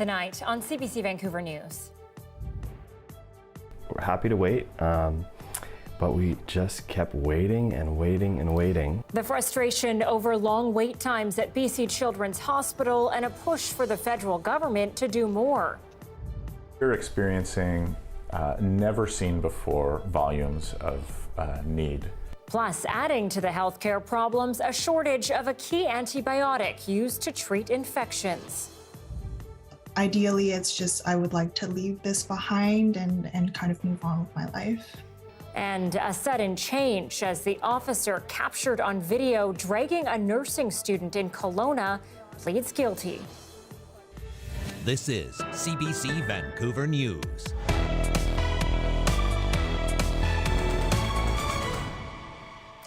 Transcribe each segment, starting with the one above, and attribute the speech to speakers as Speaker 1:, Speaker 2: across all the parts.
Speaker 1: tonight on CBC Vancouver News.
Speaker 2: We're happy to wait, but we just kept waiting and waiting and waiting.
Speaker 1: The frustration over long wait times at BC Children's Hospital and a push for the federal government to do more.
Speaker 3: We're experiencing never seen before volumes of need.
Speaker 1: Plus, adding to the healthcare problems, a shortage of a key antibiotic used to treat infections.
Speaker 4: Ideally, it's just I would like to leave this behind and kind of move on with my life.
Speaker 1: And a sudden change as the officer captured on video dragging a nursing student in Kelowna pleads guilty.
Speaker 5: This is CBC Vancouver News.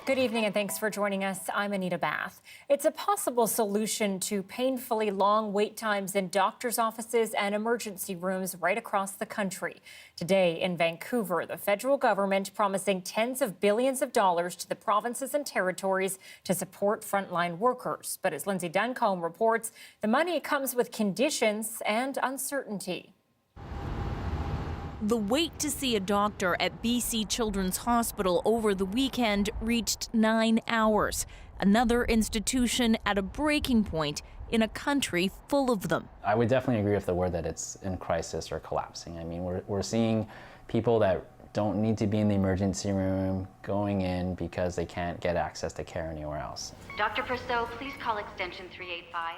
Speaker 1: Good evening and thanks for joining us. I'm Anita Bathe. It's a possible solution to painfully long wait times in doctors' offices and emergency rooms right across the country. Today in Vancouver, the federal government promising tens of billions of dollars to the provinces and territories to support frontline workers. But as Lindsay Duncombe reports, the money comes with conditions and uncertainty.
Speaker 6: The wait to see a doctor at BC Children's Hospital over the weekend reached 9 hours. Another institution at a breaking point in a country full of them.
Speaker 7: I would definitely agree with the word that it's in crisis or collapsing. I mean, we're seeing people that don't need to be in the emergency room going in because they can't get access to care anywhere else.
Speaker 8: Dr. Purcell, please call extension 385.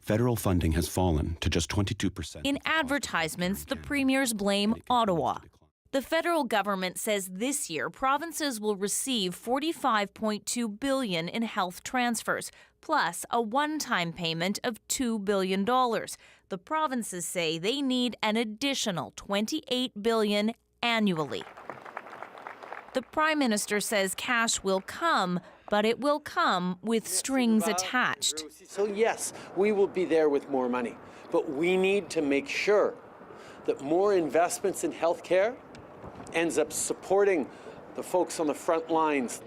Speaker 9: Federal funding has fallen to just 22%.
Speaker 6: In advertisements, the premiers blame Ottawa. The federal government says this year provinces will receive $45.2 billion in health transfers, plus a one-time payment of $2 billion. The provinces say they need an additional $28 billion annually. The Prime Minister says cash will come, but it will come with strings attached.
Speaker 10: So yes, we will be there with more money, but we need to make sure that more investments in healthcare ends up supporting the folks on the front lines.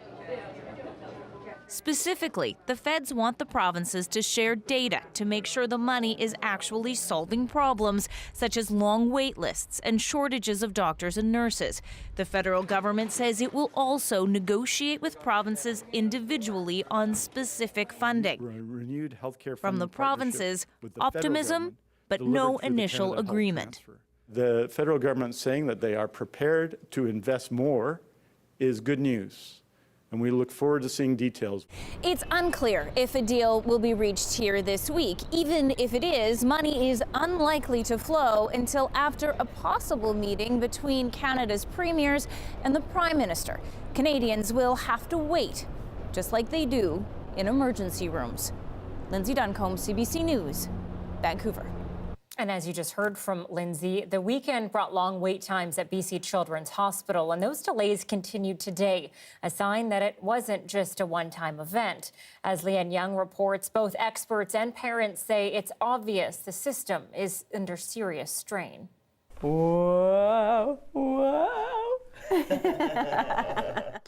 Speaker 6: Specifically, the feds want the provinces to share data to make sure the money is actually solving problems such as long wait lists and shortages of doctors and nurses. The federal government says it will also negotiate with provinces individually on specific funding.
Speaker 11: Renewed healthcare
Speaker 6: From the provinces, optimism, but no initial agreement.
Speaker 11: The federal government saying that they are prepared to invest more is good news. And we look forward to seeing details.
Speaker 12: It's unclear if a deal will be reached here this week. Even if it is, money is unlikely to flow until after a possible meeting between Canada's premiers and the Prime Minister. Canadians will have to wait, just like they do in emergency rooms. Lindsay Duncombe, CBC News, Vancouver.
Speaker 1: And as you just heard from Lindsay, the weekend brought long wait times at BC Children's Hospital, and those delays continued today, a sign that it wasn't just a one-time event. As Leanne Young reports, both experts and parents say it's obvious the system is under serious strain.
Speaker 13: Whoa, whoa.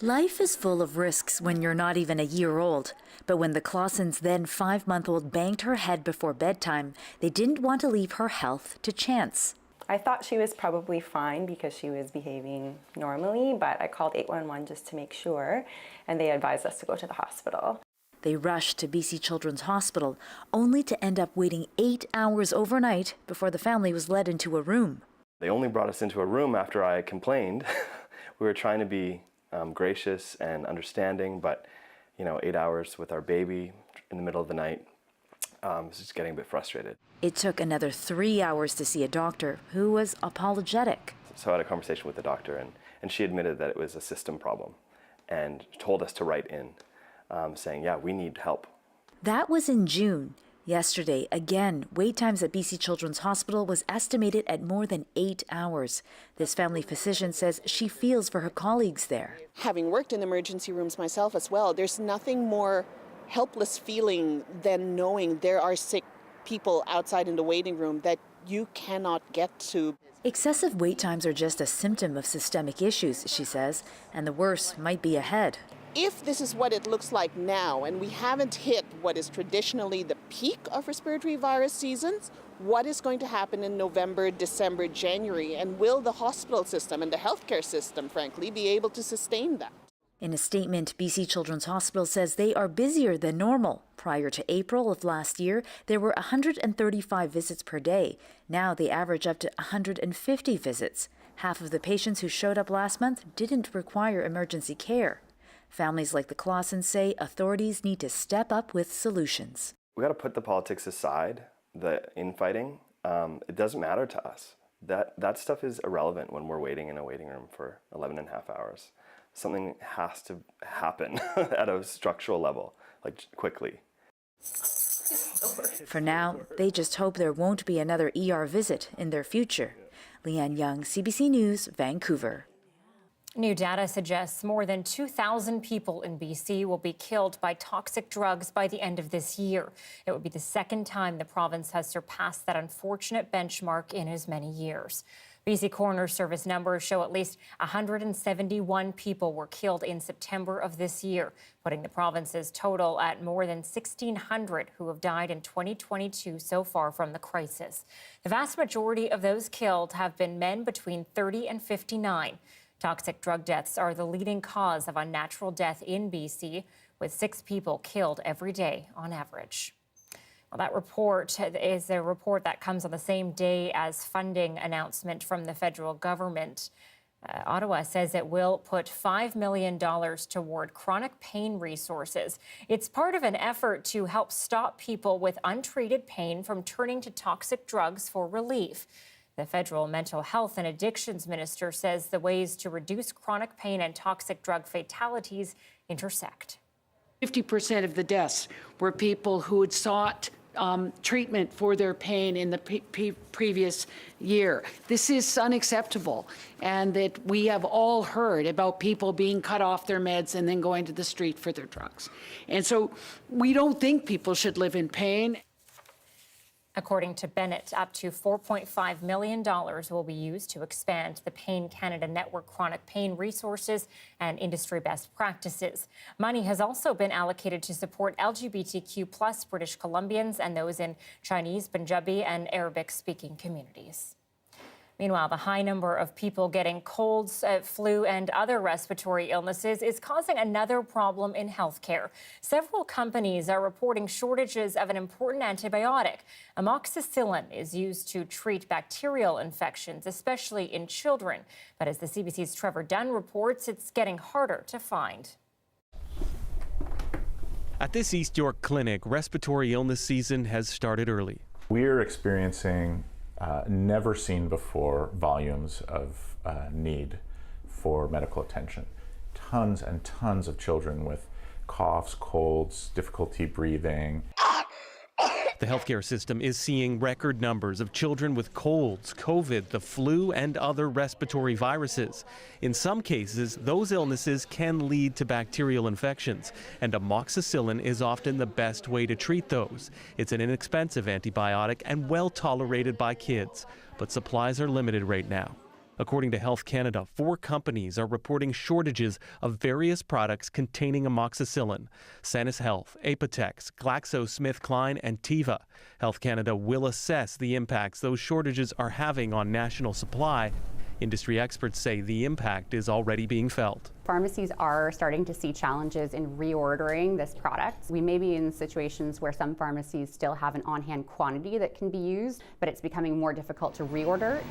Speaker 13: Life is full of risks when you're not even a year old. But when the Clausens' then 5-month-old banged her head before bedtime, they didn't want to leave her health to chance.
Speaker 14: I thought she was probably fine because she was behaving normally, but I called 811 just to make sure, and they advised us to go to the hospital.
Speaker 13: They rushed to BC Children's Hospital, only to end up waiting 8 hours overnight before the family was led into a room.
Speaker 2: They only brought us into a room after I complained. We were trying to be gracious and understanding, but 8 hours with our baby in the middle of the night, was just getting a bit frustrated.
Speaker 13: It took another 3 hours to see a doctor who was apologetic.
Speaker 2: So I had a conversation with the doctor, and she admitted that it was a system problem and told us to write in saying, yeah, we need help.
Speaker 13: That was in June. Yesterday, again, wait times at BC Children's Hospital was estimated at more than 8 hours. This family physician says she feels for her colleagues there.
Speaker 15: Having worked in emergency rooms myself as well, there's nothing more helpless feeling than knowing there are sick people outside in the waiting room that you cannot get to.
Speaker 13: Excessive wait times are just a symptom of systemic issues, she says, and the worst might be ahead.
Speaker 15: If this is what it looks like now, and we haven't hit what is traditionally the peak of respiratory virus seasons, what is going to happen in November, December, January, and will the hospital system and the healthcare system, frankly, be able to sustain that?
Speaker 13: In a statement, BC Children's Hospital says they are busier than normal. Prior to April of last year, there were 135 visits per day. Now they average up to 150 visits. Half of the patients who showed up last month didn't require emergency care. Families like the Clausens say authorities need to step up with solutions.
Speaker 2: We got to put the politics aside, the infighting. It doesn't matter to us. That stuff is irrelevant when we're waiting in a waiting room for 11 and a half hours. Something has to happen at a structural level, like quickly.
Speaker 13: For now, they just hope there won't be another ER visit in their future. Leanne Young, CBC News, Vancouver.
Speaker 1: New data suggests more than 2,000 people in BC will be killed by toxic drugs by the end of this year. It would be the second time the province has surpassed that unfortunate benchmark in as many years. BC Coroner Service numbers show at least 171 people were killed in September of this year, putting the province's total at more than 1,600 who have died in 2022 so far from the crisis. The vast majority of those killed have been men between 30 and 59. Toxic drug deaths are the leading cause of unnatural death in BC, with 6 people killed every day on average. Well, that report is a report that comes on the same day as funding announcement from the federal government. Ottawa says it will put $5 million toward chronic pain resources. It's part of an effort to help stop people with untreated pain from turning to toxic drugs for relief. The federal mental health and addictions minister says the ways to reduce chronic pain and toxic drug fatalities intersect.
Speaker 16: 50% of the deaths were people who had sought treatment for their pain in the previous year. This is unacceptable, and that we have all heard about people being cut off their meds and then going to the street for their drugs. And so we don't think people should live in pain.
Speaker 1: According to Bennett, up to $4.5 million will be used to expand the Pain Canada Network chronic pain resources and industry best practices. Money has also been allocated to support LGBTQ+ British Columbians and those in Chinese, Punjabi, and Arabic-speaking communities. Meanwhile, the high number of people getting colds, flu, and other respiratory illnesses is causing another problem in healthcare. Several companies are reporting shortages of an important antibiotic. Amoxicillin is used to treat bacterial infections, especially in children. But as the CBC's Trevor Dunn reports, it's getting harder to find.
Speaker 17: At this East York clinic, respiratory illness season has started early.
Speaker 3: We're experiencing never seen before volumes of need for medical attention. Tons and tons of children with coughs, colds, difficulty breathing.
Speaker 17: The healthcare system is seeing record numbers of children with colds, COVID, the flu, and other respiratory viruses. In some cases, those illnesses can lead to bacterial infections, and amoxicillin is often the best way to treat those. It's an inexpensive antibiotic and well tolerated by kids, but supplies are limited right now. According to Health Canada, 4 companies are reporting shortages of various products containing amoxicillin: Sanus Health, Apotex, GlaxoSmithKline, and Teva. Health Canada will assess the impacts those shortages are having on national supply. Industry experts say the impact is already being felt.
Speaker 18: Pharmacies are starting to see challenges in reordering this product. We may be in situations where some pharmacies still have an on-hand quantity that can be used, but it's becoming more difficult to reorder.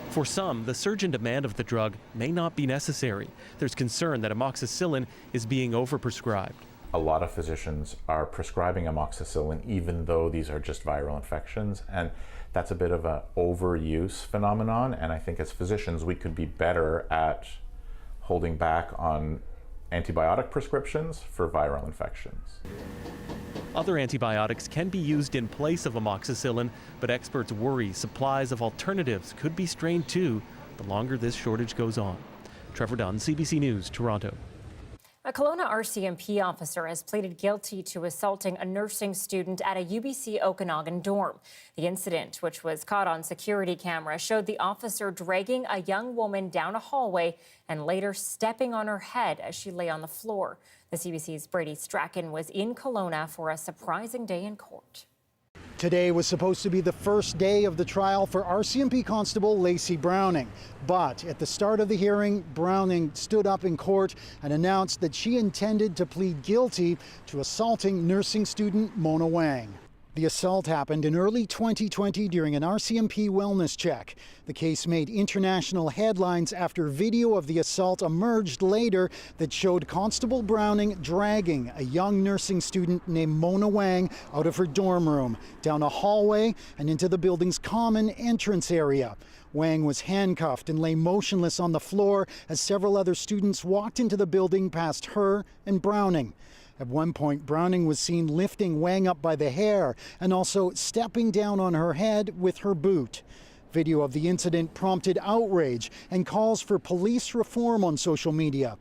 Speaker 17: For some, the surge in demand of the drug may not be necessary. There's concern that amoxicillin is being overprescribed.
Speaker 3: A lot of physicians are prescribing amoxicillin even though these are just viral infections, and that's a bit of an overuse phenomenon, and I think as physicians we could be better at holding back on antibiotic prescriptions for viral infections.
Speaker 17: Other antibiotics can be used in place of amoxicillin, but experts worry supplies of alternatives could be strained too the longer this shortage goes on. Trevor Dunn, CBC News, Toronto.
Speaker 1: A Kelowna RCMP officer has pleaded guilty to assaulting a nursing student at a UBC Okanagan dorm. The incident, which was caught on security camera, showed the officer dragging a young woman down a hallway and later stepping on her head as she lay on the floor. The CBC's Brady Strachan was in Kelowna for a surprising day in court.
Speaker 19: Today was supposed to be the first day of the trial for RCMP Constable Lacey Browning. But at the start of the hearing, Browning stood up in court and announced that she intended to plead guilty to assaulting nursing student Mona Wang. The assault happened in early 2020 during an RCMP wellness check. The case made international headlines after video of the assault emerged later that showed Constable Browning dragging a young nursing student named Mona Wang out of her dorm room, down a hallway and into the building's common entrance area. Wang was handcuffed and lay motionless on the floor as several other students walked into the building past her and Browning. At one point, Browning was seen lifting Wang up by the hair and also stepping down on her head with her boot. Video of the incident prompted outrage and calls for police reform on social media.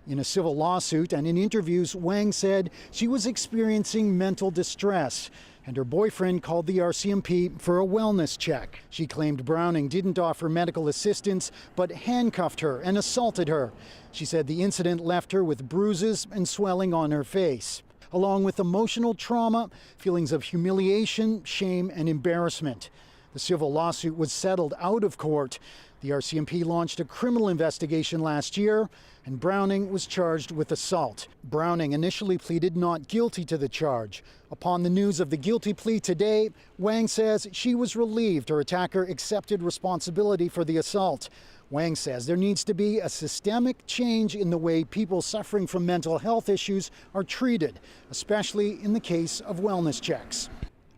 Speaker 19: In a civil lawsuit and in interviews, Wang said she was experiencing mental distress, and her boyfriend called the RCMP for a wellness check. She claimed Browning didn't offer medical assistance, but handcuffed her and assaulted her. She said the incident left her with bruises and swelling on her face, along with emotional trauma, feelings of humiliation, shame, and embarrassment. The civil lawsuit was settled out of court. The RCMP launched a criminal investigation last year, and Browning was charged with assault. Browning initially pleaded not guilty to the charge. Upon the news of the guilty plea today, Wang says she was relieved her attacker accepted responsibility for the assault. Wang says there needs to be a systemic change in the way people suffering from mental health issues are treated, especially in the case of wellness checks.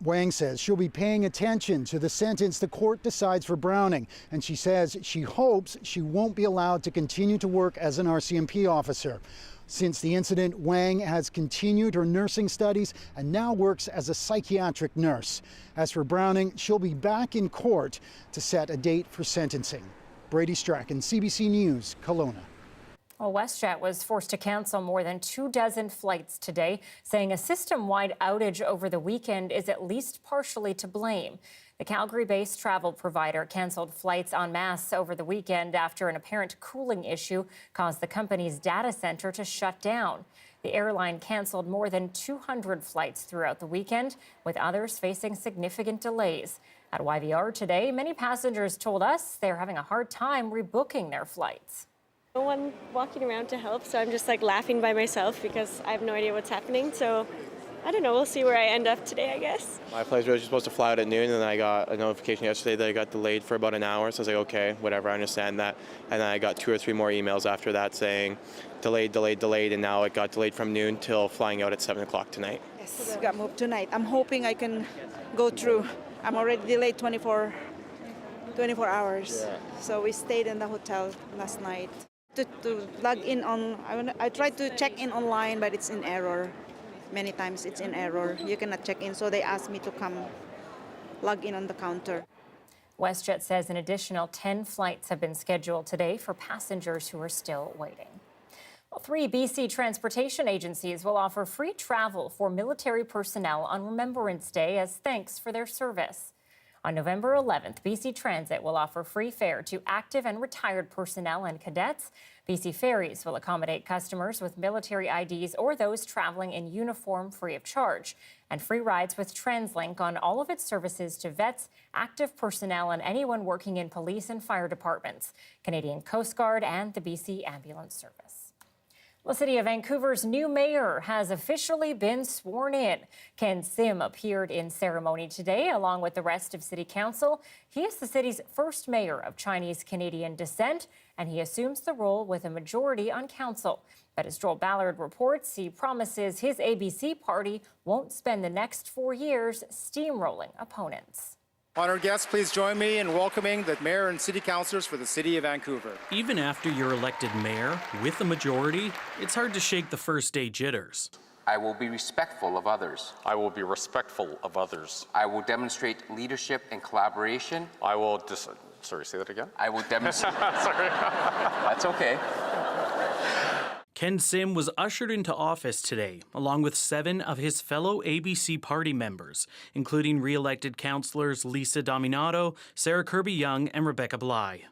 Speaker 19: Wang says she'll be paying attention to the sentence the court decides for Browning, and she says she hopes she won't be allowed to continue to work as an RCMP officer. Since the incident, Wang has continued her nursing studies and now works as a psychiatric nurse. As for Browning, she'll be back in court to set a date for sentencing. Brady Strachan, CBC News, Kelowna.
Speaker 1: Well, WestJet was forced to cancel more than 24 flights today, saying a system-wide outage over the weekend is at least partially to blame. The Calgary-based travel provider canceled flights en masse over the weekend after an apparent cooling issue caused the company's data center to shut down. The airline canceled more than 200 flights throughout the weekend, with others facing significant delays. At YVR today, many passengers told us they're having a hard time rebooking their flights.
Speaker 20: No one walking around to help, so I'm just like laughing by myself because I have no idea what's happening. So I don't know, we'll see where I end up today, I guess.
Speaker 21: My flight was supposed to fly out at noon, and then I got a notification yesterday that I got delayed for about an hour. So I was like, okay, whatever, I understand that. And then I got 2 or 3 more emails after that saying delayed, and now it got delayed from noon till flying out at 7 o'clock tonight.
Speaker 22: Yes, it got moved tonight. I'm hoping I can go through. I'm already delayed 24 hours. Yeah. So we stayed in the hotel last night. To log in on, I tried to check in online, but it's in error. Many times it's in error. You cannot check in, so they asked me to come log in on the counter.
Speaker 1: WestJet says an additional 10 flights have been scheduled today for passengers who are still waiting. Well, 3 BC transportation agencies will offer free travel for military personnel on Remembrance Day as thanks for their service. On November 11th, BC Transit will offer free fare to active and retired personnel and cadets. BC Ferries will accommodate customers with military IDs or those traveling in uniform free of charge. And free rides with TransLink on all of its services to vets, active personnel, and anyone working in police and fire departments, Canadian Coast Guard, and the BC Ambulance Service. The City of Vancouver's new mayor has officially been sworn in. Ken Sim appeared in ceremony today along with the rest of City Council. He is the city's first mayor of Chinese-Canadian descent, and he assumes the role with a majority on council. But as Joel Ballard reports, he promises his ABC party won't spend the next 4 years steamrolling opponents.
Speaker 23: Honored guests, please join me in welcoming the mayor and city councilors for the City of Vancouver.
Speaker 24: Even after you're elected mayor with a majority, it's hard to shake the first day jitters.
Speaker 25: I will be respectful of others.
Speaker 26: I will be respectful of others.
Speaker 25: I will demonstrate leadership and collaboration.
Speaker 26: I will sorry, say that again?
Speaker 25: I will demonstrate.
Speaker 26: Sorry.
Speaker 25: That's okay.
Speaker 24: Ken Sim was ushered into office today, along with 7 of his fellow ABC party members, including re-elected councillors Lisa Dominato, Sarah Kirby-Young, and Rebecca Bly.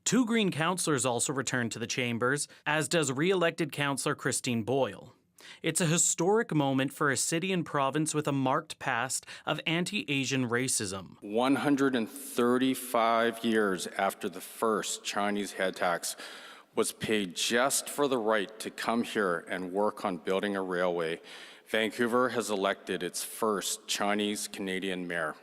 Speaker 24: 2 Green councillors also returned to the chambers, as does re-elected councillor Christine Boyle. It's a historic moment for a city and province with a marked past of anti-Asian racism.
Speaker 4: 135 years after the first Chinese head tax was paid just for the right to come here and work on building a railway, Vancouver has elected its first Chinese-Canadian mayor.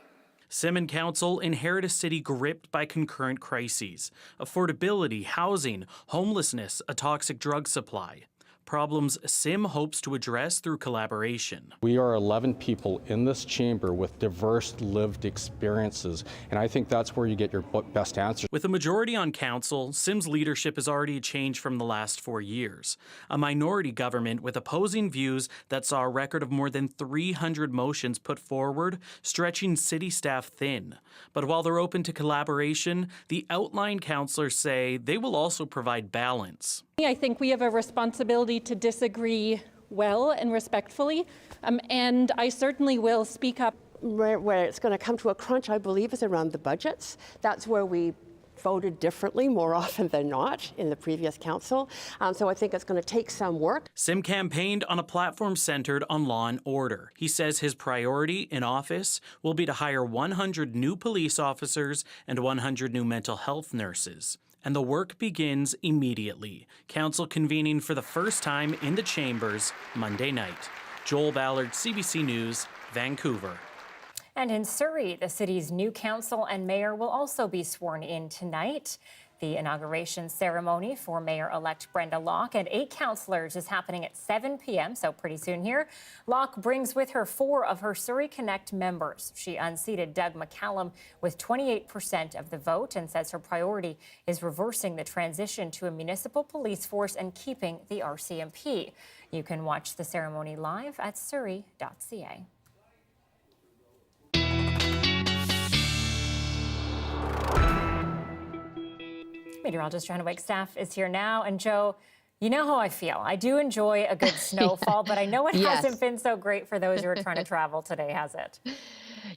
Speaker 24: Sim and Council inherit a city gripped by concurrent crises: affordability, housing, homelessness, a toxic drug supply. Problems Sim hopes to address through collaboration.
Speaker 5: We are 11 people in this chamber with diverse lived experiences, and I think that's where you get your best answers.
Speaker 24: With a majority on council, Sim's leadership has already changed from the last 4 years. A minority government with opposing views that saw a record of more than 300 motions put forward, stretching city staff thin. But while they're open to collaboration, the outlying councillors say they will also provide balance.
Speaker 7: I think we have a responsibility to disagree well and respectfully, and I certainly will speak up.
Speaker 8: Where it's going to come to a crunch, I believe, is around the budgets. That's where we voted differently more often than not in the previous council. So I think it's going to take some work.
Speaker 24: Sim campaigned on a platform centered on law and order. He says his priority in office will be to hire 100 new police officers and 100 new mental health nurses. And the work begins immediately. Council convening for the first time in the chambers Monday night. Joel Ballard, CBC News, Vancouver.
Speaker 1: And in Surrey, the city's new council and mayor will also be sworn in tonight. The inauguration ceremony for Mayor-elect Brenda Locke and 8 councillors is happening at 7 p.m., so pretty soon here. Locke brings with her 4 of her Surrey Connect members. She unseated Doug McCallum with 28% of the vote and says her priority is reversing the transition to a municipal police force and keeping the RCMP. You can watch the ceremony live at surrey.ca. Meteorologist Johanna Wagstaffe is here now. And Joe, you know how I feel. I do enjoy a good snowfall, but I know it hasn't been so great for those who are trying to travel today, has it?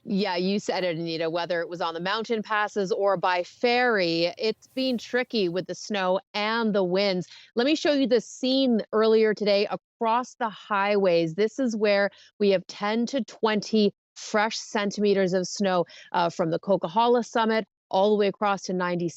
Speaker 9: Yeah, you said it, Anita, whether it was on the mountain passes or by ferry, it's been tricky with the snow and the winds. Let me show you the scene earlier today across the highways. This is where we have 10 to 20 fresh centimeters of snow from the Coquihalla Summit all the way across to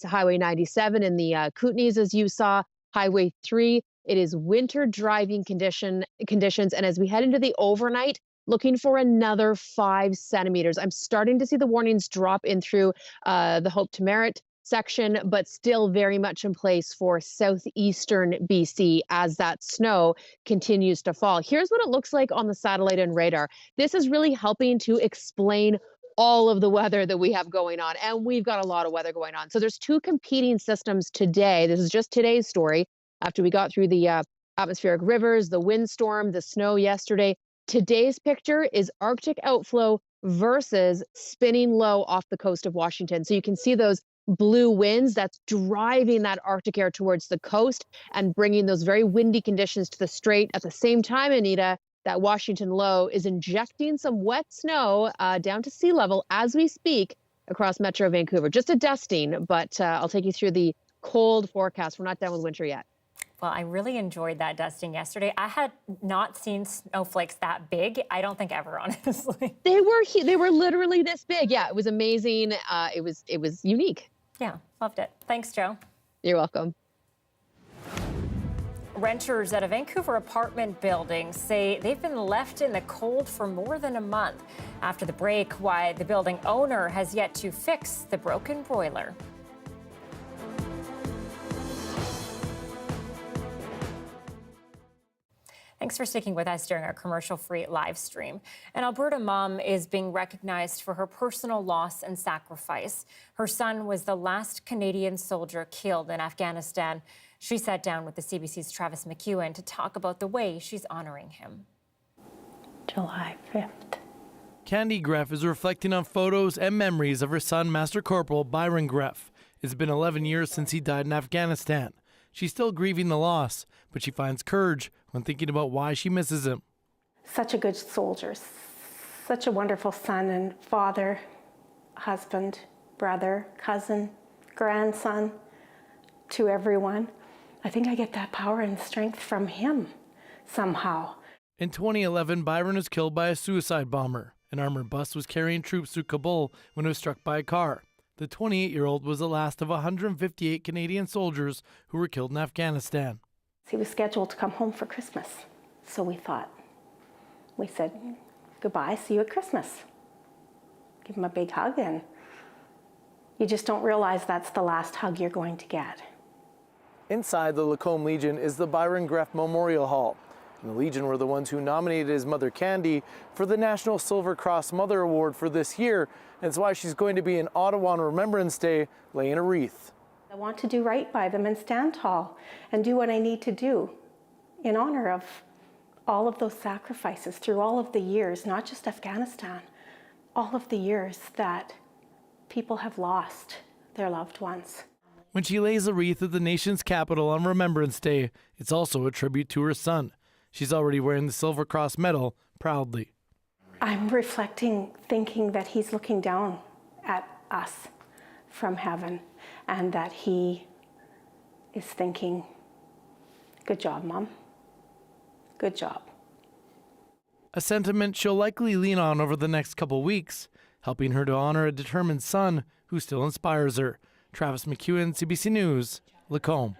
Speaker 9: Highway 97 in the Kootenays, as you saw, Highway 3. It is winter driving conditions, and as we head into the overnight, looking for another 5 centimeters. I'm starting to see the warnings drop in through the Hope to Merritt section, but still very much in place for southeastern BC as that snow continues to fall. Here's what it looks like on the satellite and radar. This is really helping to explain all of the weather that we have going on, and we've got a lot of weather going on. So there's 2 competing systems today. This is just today's story after we got through the atmospheric rivers, the windstorm, the snow yesterday. Today's picture is Arctic outflow versus spinning low off the coast of Washington. So you can see those blue winds that's driving that Arctic air towards the coast and bringing those very windy conditions to the strait. At the same time, Anita, that Washington low is injecting some wet snow down to sea level as we speak across Metro Vancouver. Just a dusting, but I'll take you through the cold forecast. We're not done with winter yet.
Speaker 1: Well, I really enjoyed that dusting yesterday. I had not seen snowflakes that big. I don't think ever, honestly.
Speaker 9: They were literally this big. Yeah, it was amazing. It was unique.
Speaker 1: Yeah, loved it. Thanks, Joe.
Speaker 9: You're welcome.
Speaker 1: Renters at a Vancouver apartment building say they've been left in the cold for more than a month. After the break, why the building owner has yet to fix the broken boiler. Thanks for sticking with us during our commercial-free live stream. An Alberta mom is being recognized for her personal loss and sacrifice. Her son was the last Canadian soldier killed in Afghanistan. She sat down with the CBC's Travis McEwen to talk about the way she's honoring him.
Speaker 10: July 5th.
Speaker 27: Candy Greff is reflecting on photos and memories of her son, Master Corporal Byron Greff. It's been 11 years since he died in Afghanistan. She's still grieving the loss, but she finds courage when thinking about why she misses him.
Speaker 10: Such a good soldier, such a wonderful son and father, husband, brother, cousin, grandson to everyone. I think I get that power and strength from him somehow.
Speaker 27: In 2011, Byron was killed by a suicide bomber. An armored bus was carrying troops through Kabul when it was struck by a car. The 28-year-old was the last of 158 Canadian soldiers who were killed in Afghanistan.
Speaker 10: He was scheduled to come home for Christmas. So we said, goodbye, see you at Christmas. Give him a big hug, and you just don't realize that's the last hug you're going to get.
Speaker 27: Inside the Lacombe Legion is the Byron Greff Memorial Hall. And the Legion were the ones who nominated his mother Candy for the National Silver Cross Mother Award for this year. And it's why she's going to be in Ottawa on Remembrance Day laying a wreath.
Speaker 10: I want to do right by them and stand tall and do what I need to do in honor of all of those sacrifices through all of the years, not just Afghanistan, all of the years that people have lost their loved ones.
Speaker 27: When she lays a wreath at the nation's capital on Remembrance Day, it's also a tribute to her son. She's already wearing the Silver Cross medal proudly.
Speaker 10: I'm reflecting, thinking that he's looking down at us from heaven and that he is thinking, good job, Mom. Good job.
Speaker 27: A sentiment she'll likely lean on over the next couple weeks, helping her to honor a determined son who still inspires her. Travis McEwen, CBC News, Lacombe.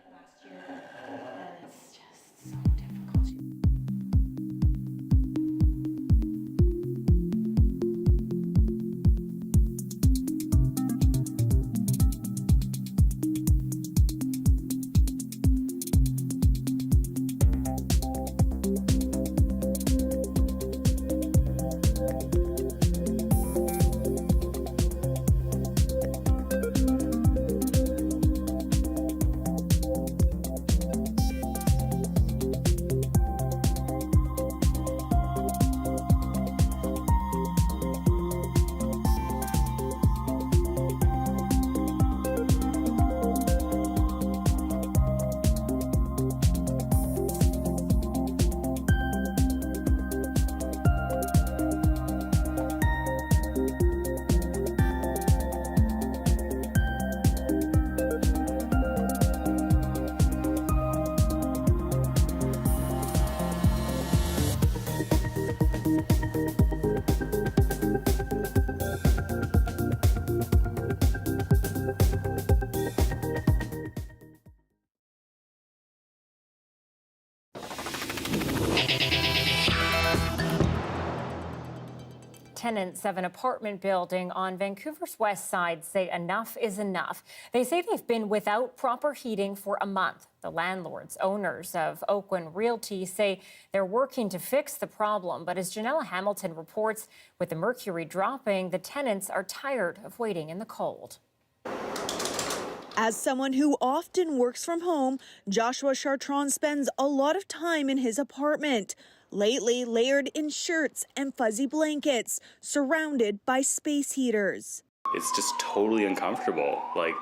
Speaker 1: Tenants of an apartment building on Vancouver's west side say enough is enough. They say they've been without proper heating for a month. The landlords, owners of Oakwyn Realty, say they're working to fix the problem. But as Janella Hamilton reports, with the mercury dropping, the tenants are tired of waiting in the cold.
Speaker 2: As someone who often works from home, Joshua Chartrand spends a lot of time in his apartment. Lately layered in shirts and fuzzy blankets, surrounded by space heaters.
Speaker 6: It's just totally uncomfortable. Like,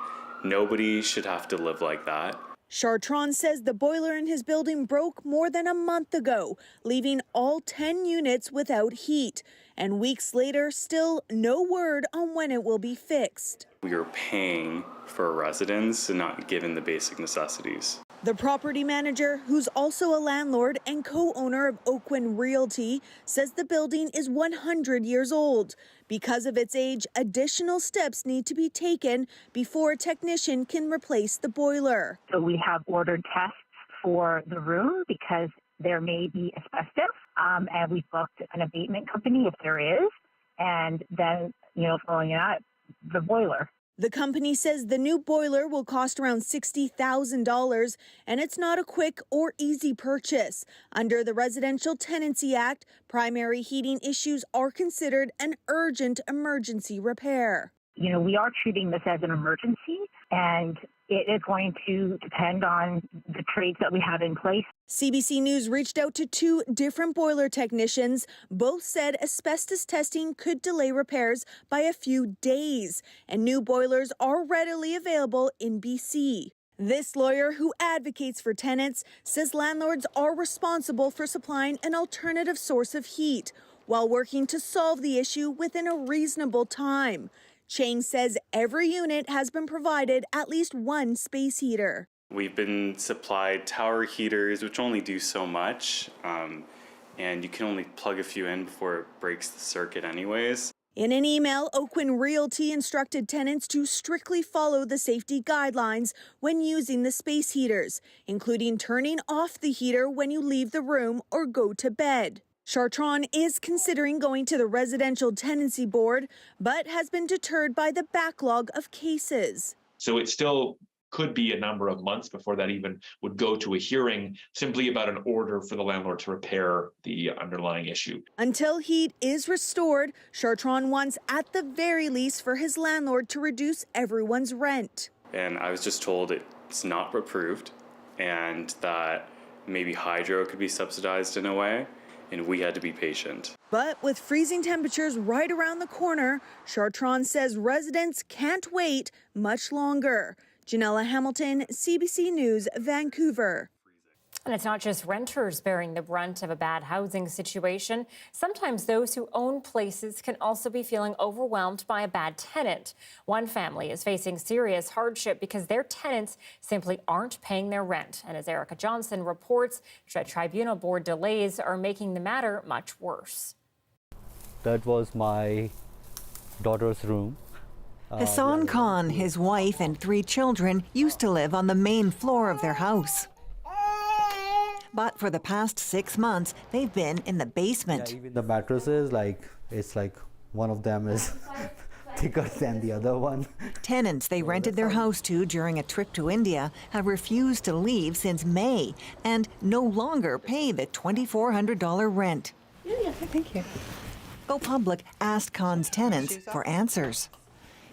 Speaker 6: nobody should have to live like that.
Speaker 2: Chartrand says the boiler in his building broke more than a month ago, leaving all 10 units without heat. And weeks later, still no word on when it will be fixed.
Speaker 6: We are paying for a residence and not given the basic necessities.
Speaker 2: The property manager, who's also a landlord and co-owner of Oakwyn Realty, says the building is 100 years old. Because of its age, additional steps need to be taken before a technician can replace the boiler.
Speaker 11: So we have ordered tests for the room because there may be asbestos, and we've booked an abatement company if there is, and then, following that, the boiler.
Speaker 2: The company says the new boiler will cost around $60,000, and it's not a quick or easy purchase. Under the Residential Tenancy Act, primary heating issues are considered an urgent emergency repair.
Speaker 11: We are treating this as an emergency, and it is going to depend on the trades that we have in place.
Speaker 2: CBC News reached out to 2 different boiler technicians. Both said asbestos testing could delay repairs by a few days, and new boilers are readily available in BC. This lawyer, who advocates for tenants, says landlords are responsible for supplying an alternative source of heat while working to solve the issue within a reasonable time. Chang says every unit has been provided at least one space heater.
Speaker 6: We've been supplied tower heaters, which only do so much, and you can only plug a few in before it breaks the circuit anyways.
Speaker 2: In an email, Oakwin Realty instructed tenants to strictly follow the safety guidelines when using the space heaters, including turning off the heater when you leave the room or go to bed. Chartrand is considering going to the Residential Tenancy Board, but has been deterred by the backlog of cases.
Speaker 3: So it still could be a number of months before that even would go to a hearing simply about an order for the landlord to repair the underlying issue.
Speaker 2: Until heat is restored, Chartrand wants at the very least for his landlord to reduce everyone's rent.
Speaker 6: And I was just told it's not approved and that maybe hydro could be subsidized in a way, and we had to be patient.
Speaker 2: But with freezing temperatures right around the corner, Chartrand says residents can't wait much longer. Janella Hamilton, CBC News, Vancouver.
Speaker 1: And it's not just renters bearing the brunt of a bad housing situation. Sometimes those who own places can also be feeling overwhelmed by a bad tenant. One family is facing serious hardship because their tenants simply aren't paying their rent. And as Erica Johnson reports, the tribunal board delays are making the matter much worse.
Speaker 12: That was my daughter's room.
Speaker 13: Hassan Khan, his wife and 3 children used to live on the main floor of their house. But for the past 6 months, they've been in the basement.
Speaker 12: Yeah, even the mattresses, it's like one of them is thicker than the other one.
Speaker 13: Tenants they rented their house to during a trip to India have refused to leave since May and no longer pay the $2,400 rent. Yeah, thank you. Go Public asked Khan's tenants for answers.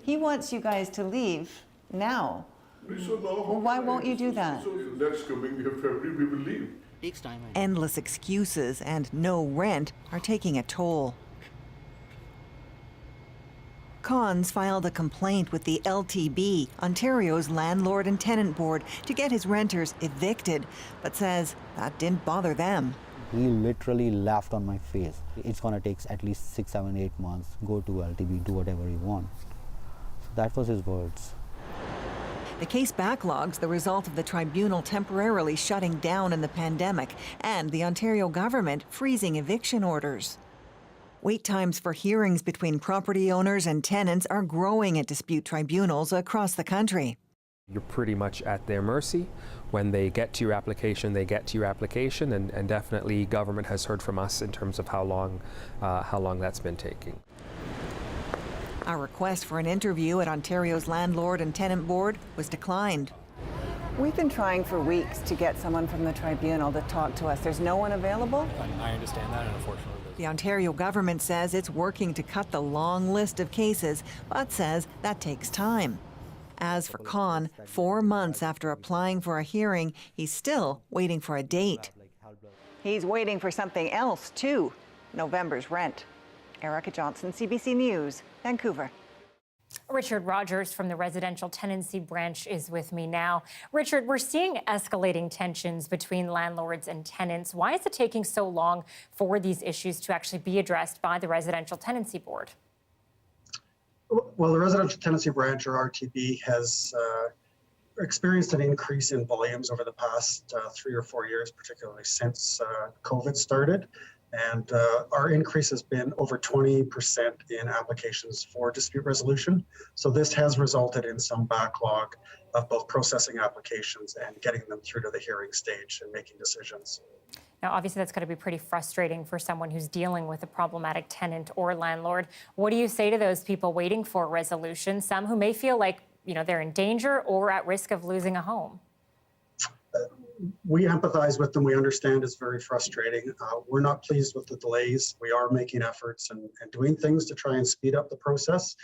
Speaker 14: He wants you guys to leave now. Well, why won't you do that?
Speaker 15: Next coming February, we will leave.
Speaker 13: Endless excuses and no rent are taking a toll. Khan's filed a complaint with the LTB, Ontario's Landlord and Tenant Board, to get his renters evicted, but says that didn't bother them.
Speaker 12: He literally laughed on my face. It's gonna take at least 6, 7, 8 months. Go to LTB, do whatever you want. So that was his words.
Speaker 13: The case backlogs the result of the tribunal temporarily shutting down in the pandemic and the Ontario government freezing eviction orders. Wait times for hearings between property owners and tenants are growing at dispute tribunals across the country.
Speaker 16: You're pretty much at their mercy. When they get to your application, they get to your application, and definitely government has heard from us in terms of how long that's been taking.
Speaker 13: Our request for an interview at Ontario's Landlord and Tenant Board was declined.
Speaker 14: We've been trying for weeks to get someone from the tribunal to talk to us. There's no one available?
Speaker 16: I understand that, and unfortunately.
Speaker 13: The Ontario government says it's working to cut the long list of cases, but says that takes time. As for Khan, 4 months after applying for a hearing, he's still waiting for a date.
Speaker 14: He's waiting for something else, too, November's rent. Erica Johnson, CBC News, Vancouver.
Speaker 1: Richard Rogers from the Residential Tenancy Branch is with me now. Richard, we're seeing escalating tensions between landlords and tenants. Why is it taking so long for these issues to actually be addressed by the Residential Tenancy Board?
Speaker 18: Well, the Residential Tenancy Branch, or RTB, has experienced an increase in volumes over the past 3 or 4 years, particularly since COVID started. And our increase has been over 20% in applications for dispute resolution. So this has resulted in some backlog of both processing applications and getting them through to the hearing stage and making decisions.
Speaker 1: Now, obviously, that's going to be pretty frustrating for someone who's dealing with a problematic tenant or landlord. What do you say to those people waiting for a resolution, some who may feel like, they're in danger or at risk of losing a home?
Speaker 18: We empathize with them. We understand it's very frustrating. We're not pleased with the delays. We are making efforts and doing things to try and speed up the process,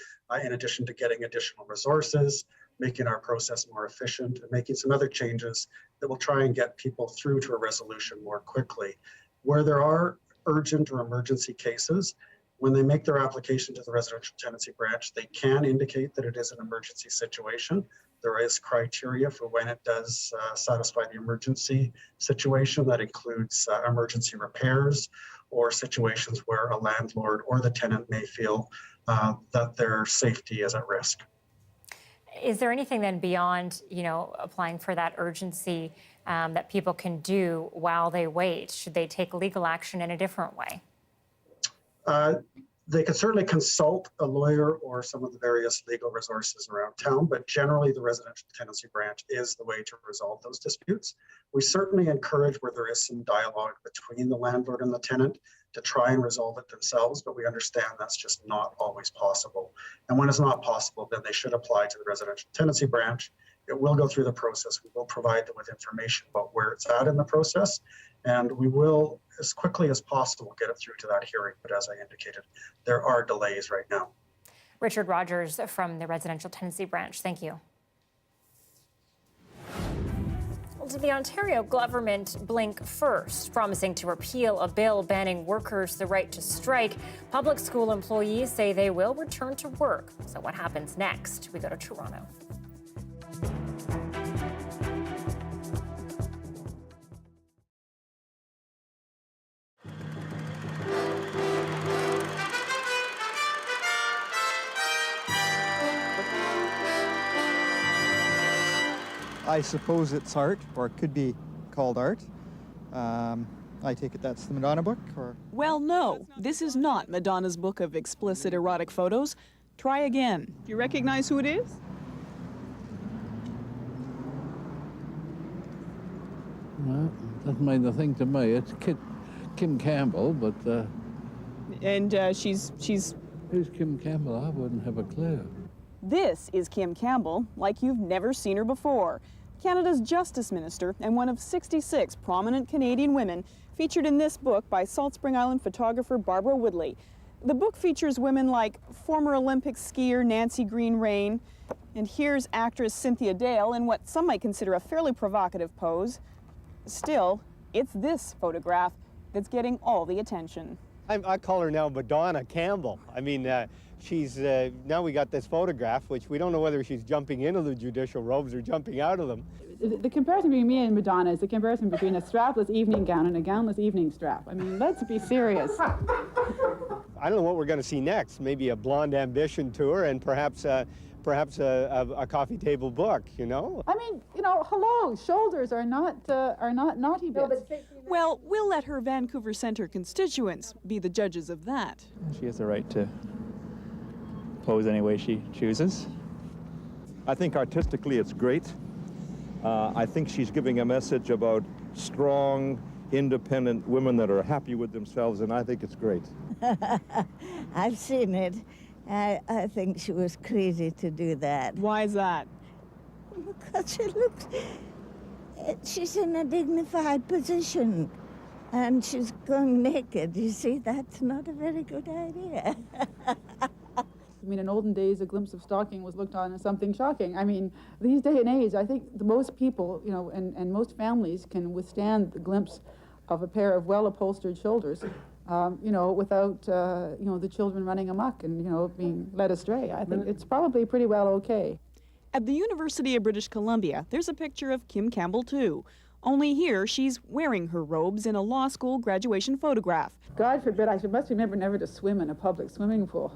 Speaker 18: in addition to getting additional resources, making our process more efficient, and making some other changes that will try and get people through to a resolution more quickly. Where there are urgent or emergency cases, when they make their application to the Residential Tenancy Branch, they can indicate that it is an emergency situation. There is criteria for when it does satisfy the emergency situation. That includes emergency repairs or situations where a landlord or the tenant may feel that their safety is at risk.
Speaker 1: Is there anything then beyond, applying for that urgency that people can do while they wait? Should they take legal action in a different way?
Speaker 18: They could certainly consult a lawyer or some of the various legal resources around town, but generally the residential tenancy branch is the way to resolve those disputes. We certainly encourage where there is some dialogue between the landlord and the tenant to try and resolve it themselves, but we understand that's just not always possible. And when it's not possible, then they should apply to the residential tenancy branch. It will go through the process. We will provide them with information about where it's at in the process, and we will, as quickly as possible, get it through to that hearing. But as I indicated, there are delays right now.
Speaker 1: Richard Rogers from the residential tenancy branch, thank you. Well, did the Ontario government blink first, promising to repeal a bill banning workers the right to strike? Public school employees say they will return to work. So what happens next? We go to Toronto.
Speaker 17: I suppose it's art, or it could be called art. I take it that's the Madonna book, or?
Speaker 19: Well, no, this is not Madonna's book of explicit erotic photos. Try again. Do you recognize who it is?
Speaker 20: No, doesn't mean a thing to me. It's Kim Campbell, but...
Speaker 19: And she's...
Speaker 20: Who's Kim Campbell? I wouldn't have a clue.
Speaker 19: This is Kim Campbell, like you've never seen her before. Canada's Justice Minister and one of 66 prominent Canadian women featured in this book by Salt Spring Island photographer Barbara Woodley. The book features women like former Olympic skier Nancy Green-Rain, and here's actress Cynthia Dale in what some might consider a fairly provocative pose. Still, it's this photograph that's getting all the attention.
Speaker 21: I call her now Madonna Campbell. I mean, she's, now we got this photograph, which we don't know whether she's jumping into the judicial robes or jumping out of them.
Speaker 22: The comparison between me and Madonna is the comparison between a strapless evening gown and a gownless evening strap. I mean, let's be serious.
Speaker 21: I don't know what we're going to see next. Maybe a Blonde Ambition tour and perhaps a coffee table book, you know?
Speaker 22: I mean, you know, hello, shoulders are not naughty bits.
Speaker 19: Well, we'll let her Vancouver Centre constituents be the judges of that.
Speaker 23: She has the right to pose any way she chooses.
Speaker 26: I think artistically it's great. I think she's giving a message about strong, independent women that are happy with themselves, and I think it's great.
Speaker 28: I've seen it. I think she was crazy to do that.
Speaker 19: Why is that?
Speaker 28: Because she looks... She's in a dignified position, and she's going naked. You see, that's not a very good idea.
Speaker 22: I mean, in olden days, a glimpse of stocking was looked on as something shocking. I mean, these day and age, I think most people, you know, and most families can withstand the glimpse of a pair of well-upholstered shoulders, you know, without, you know, the children running amok and, you know, being led astray. I think it's probably pretty well okay.
Speaker 19: At the University of British Columbia, there's a picture of Kim Campbell, too. Only here, she's wearing her robes in a law school graduation photograph.
Speaker 22: God forbid, I must remember never to swim in a public swimming pool.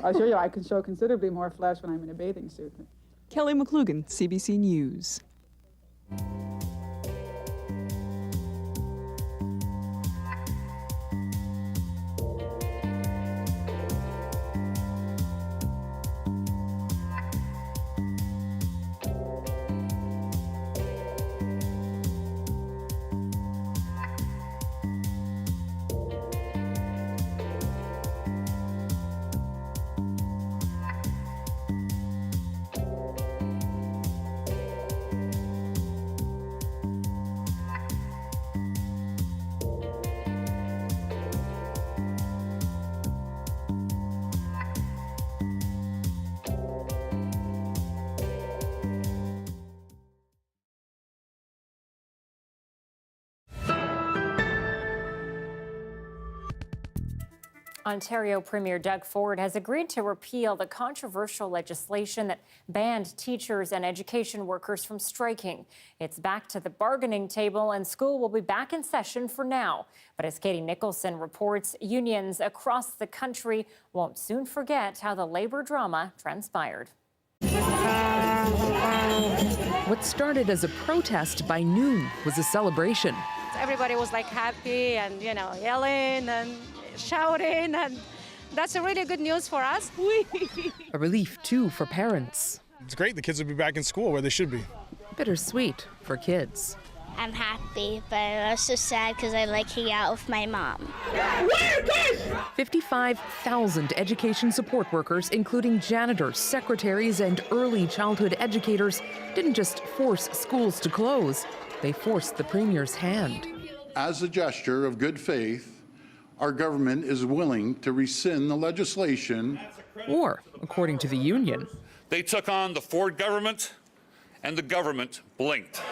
Speaker 22: I assure you, I can show considerably more flesh when I'm in a bathing suit.
Speaker 19: Kelly McClugan, CBC News.
Speaker 1: Ontario Premier Doug Ford has agreed to repeal the controversial legislation that banned teachers and education workers from striking. It's back to the bargaining table, and school will be back in session for now. But as Katie Nicholson reports, unions across the country won't soon forget how the labor drama transpired.
Speaker 4: What started as a protest by noon was a celebration.
Speaker 5: Everybody was like happy and, yelling and shouting, and that's a really good news for us.
Speaker 4: A relief, too, for parents.
Speaker 7: It's great. The kids will be back in school where they should be.
Speaker 4: Bittersweet for kids.
Speaker 8: I'm happy, but I'm also sad because I like hanging out with my mom.
Speaker 4: 55,000 education support workers, including janitors, secretaries, and early childhood educators, didn't just force schools to close, they forced the Premier's hand.
Speaker 9: As a gesture of good faith, our government is willing to rescind the legislation.
Speaker 4: Or, according to the union,
Speaker 10: they took on the Ford government, and the government blinked.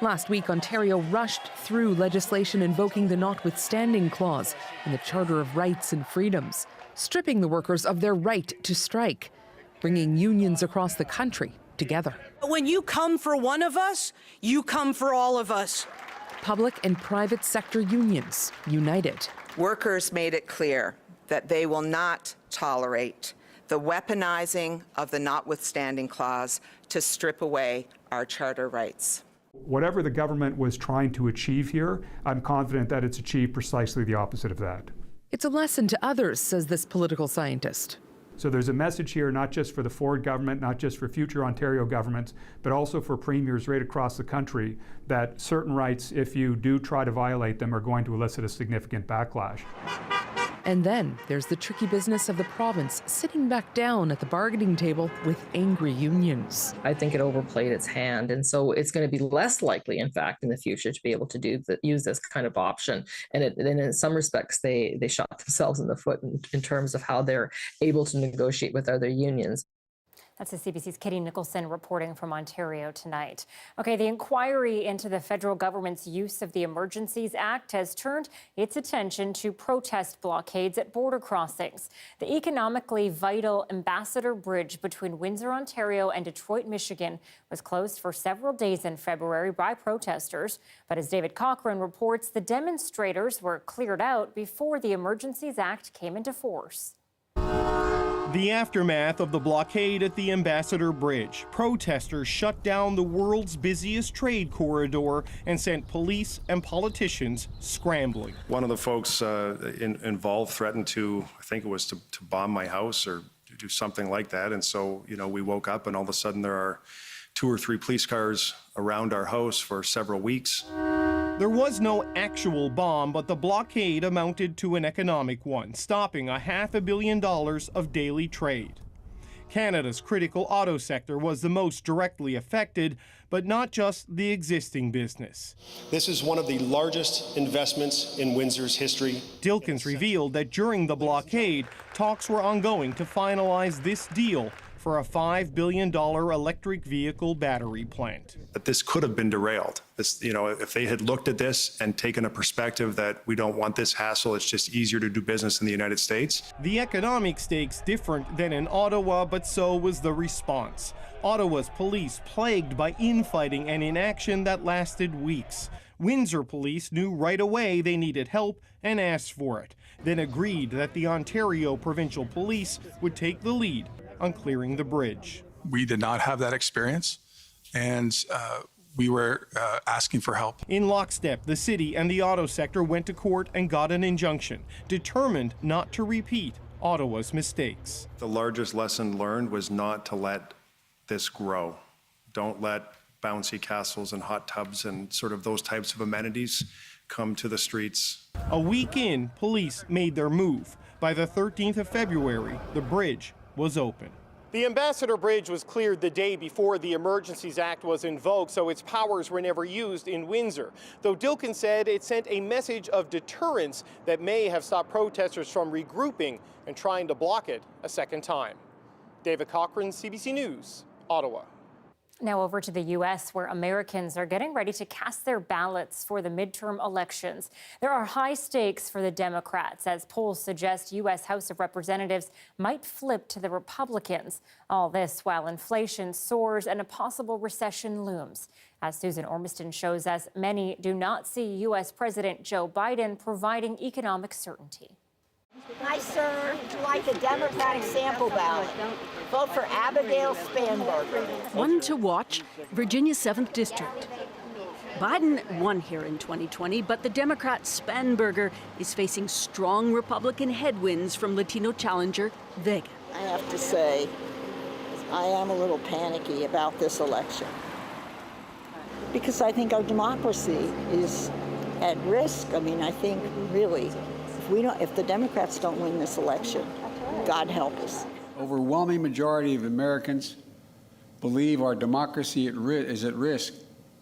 Speaker 4: Last week, Ontario rushed through legislation invoking the notwithstanding clause in the Charter of Rights and Freedoms, stripping the workers of their right to strike, bringing unions across the country together.
Speaker 24: When you come for one of us, you come for all of us.
Speaker 4: Public and private sector unions united.
Speaker 25: Workers made it clear that they will not tolerate the weaponizing of the notwithstanding clause to strip away our charter rights.
Speaker 29: Whatever the government was trying to achieve here, I'm confident that it's achieved precisely the opposite of that.
Speaker 4: It's a lesson to others, says this political scientist.
Speaker 29: So there's a message here, not just for the Ford government, not just for future Ontario governments, but also for premiers right across the country, that certain rights, if you do try to violate them, are going to elicit a significant backlash.
Speaker 4: And then there's the tricky business of the province sitting back down at the bargaining table with angry unions.
Speaker 30: I think it overplayed its hand, and so it's going to be less likely, in fact, in the future to be able to use this kind of option. And in some respects, they shot themselves in the foot in terms of how they're able to negotiate with other unions.
Speaker 1: That's the CBC's Kitty Nicholson reporting from Ontario tonight. Okay, the inquiry into the federal government's use of the Emergencies Act has turned its attention to protest blockades at border crossings. The economically vital Ambassador Bridge between Windsor, Ontario and Detroit, Michigan was closed for several days in February by protesters. But as David Cochran reports, the demonstrators were cleared out before the Emergencies Act came into force.
Speaker 31: The aftermath of the blockade at the Ambassador Bridge. Protesters shut down the world's busiest trade corridor and sent police and politicians scrambling.
Speaker 32: One of the folks involved threatened to, I think it was to bomb my house or do something like that. And so, we woke up and all of a sudden there are 2 or 3 police cars around our house for several weeks.
Speaker 31: There was no actual bomb, but the blockade amounted to an economic one, stopping $500 million of daily trade. Canada's critical auto sector was the most directly affected, but not just the existing business.
Speaker 33: This is one of the largest investments in Windsor's history.
Speaker 31: Dilkins revealed that during the blockade, talks were ongoing to finalize this deal for a $5 billion electric vehicle battery plant.
Speaker 32: That this could have been derailed. If they had looked at this and taken a perspective that we don't want this hassle, it's just easier to do business in the United States.
Speaker 31: The economic stakes different than in Ottawa, but so was the response. Ottawa's police plagued by infighting and inaction that lasted weeks. Windsor police knew right away they needed help and asked for it, then agreed that the Ontario Provincial Police would take the lead on clearing the bridge.
Speaker 34: We did not have that experience, and we were asking for help.
Speaker 31: In lockstep, the city and the auto sector went to court and got an injunction, determined not to repeat Ottawa's mistakes.
Speaker 32: The largest lesson learned was not to let this grow. Don't let bouncy castles and hot tubs and sort of those types of amenities come to the streets.
Speaker 31: A week in, police made their move. By the 13th of February, the bridge was open. The Ambassador Bridge was cleared the day before the Emergencies Act was invoked, so its powers were never used in Windsor. Though Dilkins said it sent a message of deterrence that may have stopped protesters from regrouping and trying to block it a second time. David Cochran, CBC News, Ottawa.
Speaker 1: Now over to the U.S., where Americans are getting ready to cast their ballots for the midterm elections. There are high stakes for the Democrats, as polls suggest U.S. House of Representatives might flip to the Republicans. All this while inflation soars and a possible recession looms. As Susan Ormiston shows us, many do not see U.S. President Joe Biden providing economic certainty.
Speaker 2: Hi, sir. Would you like a Democratic sample ballot? Vote for Abigail Spanberger.
Speaker 3: One to watch, Virginia's 7th District. Biden won here in 2020, but the Democrat Spanberger is facing strong Republican headwinds from Latino challenger Vega.
Speaker 28: I have to say, I am a little panicky about this election because I think our democracy is at risk. I mean, I think really, if the Democrats don't win this election, God help us.
Speaker 6: Overwhelming majority of Americans believe our democracy is at risk,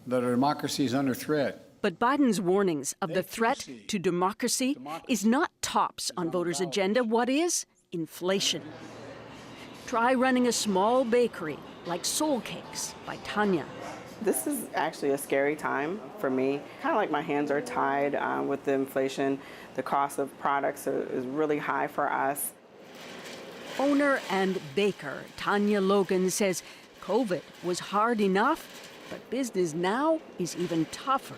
Speaker 6: that our democracy is under threat.
Speaker 3: But Biden's warnings of the threat to democracy is not tops on voters' agenda. What is? Inflation. Try running a small bakery like Soul Cakes by Tanya.
Speaker 11: This is actually a scary time for me. Kind of like my hands are tied with the inflation. The cost of products is really high for us.
Speaker 3: Owner and baker Tanya Logan says COVID was hard enough, but business now is even tougher.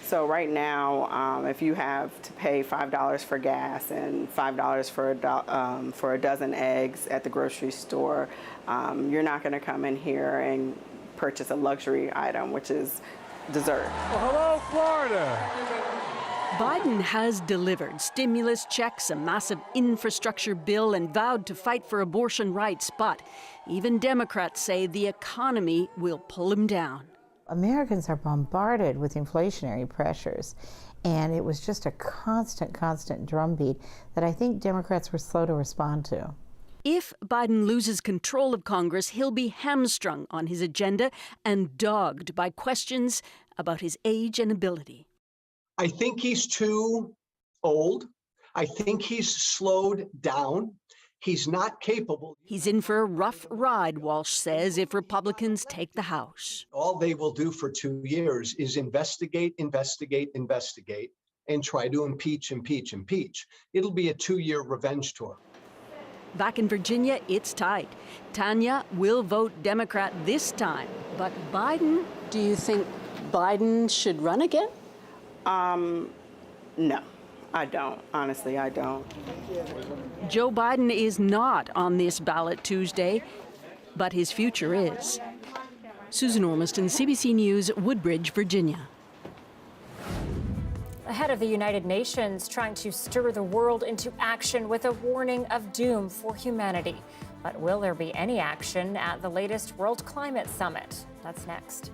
Speaker 11: So right now, if you have to pay $5 for gas and $5 for a dozen eggs at the grocery store, you're not going to come in here and purchase a luxury item, which is dessert.
Speaker 12: Well, hello, Florida.
Speaker 3: Biden has delivered stimulus checks, a massive infrastructure bill, and vowed to fight for abortion rights. But even Democrats say the economy will pull him down.
Speaker 13: Americans are bombarded with inflationary pressures, and it was just a constant drumbeat that I think Democrats were slow to respond to.
Speaker 3: If Biden loses control of Congress, he'll be hamstrung on his agenda and dogged by questions about his age and ability.
Speaker 14: I think he's too old. I think he's slowed down. He's not capable.
Speaker 3: He's in for a rough ride, Walsh says, if Republicans take the House.
Speaker 14: All they will do for 2 years is investigate, and try to impeach. It'll be a 2-year revenge tour.
Speaker 3: Back in Virginia, it's tight. Tanya will vote Democrat this time, but Biden...
Speaker 11: Do you think Biden should run again? No, I don't. Honestly, I don't.
Speaker 3: Joe Biden is not on this ballot Tuesday, but his future is. Susan Ormiston, CBC News, Woodbridge, Virginia.
Speaker 1: The head of the United Nations trying to stir the world into action with a warning of doom for humanity. But will there be any action at the latest World Climate Summit? That's next.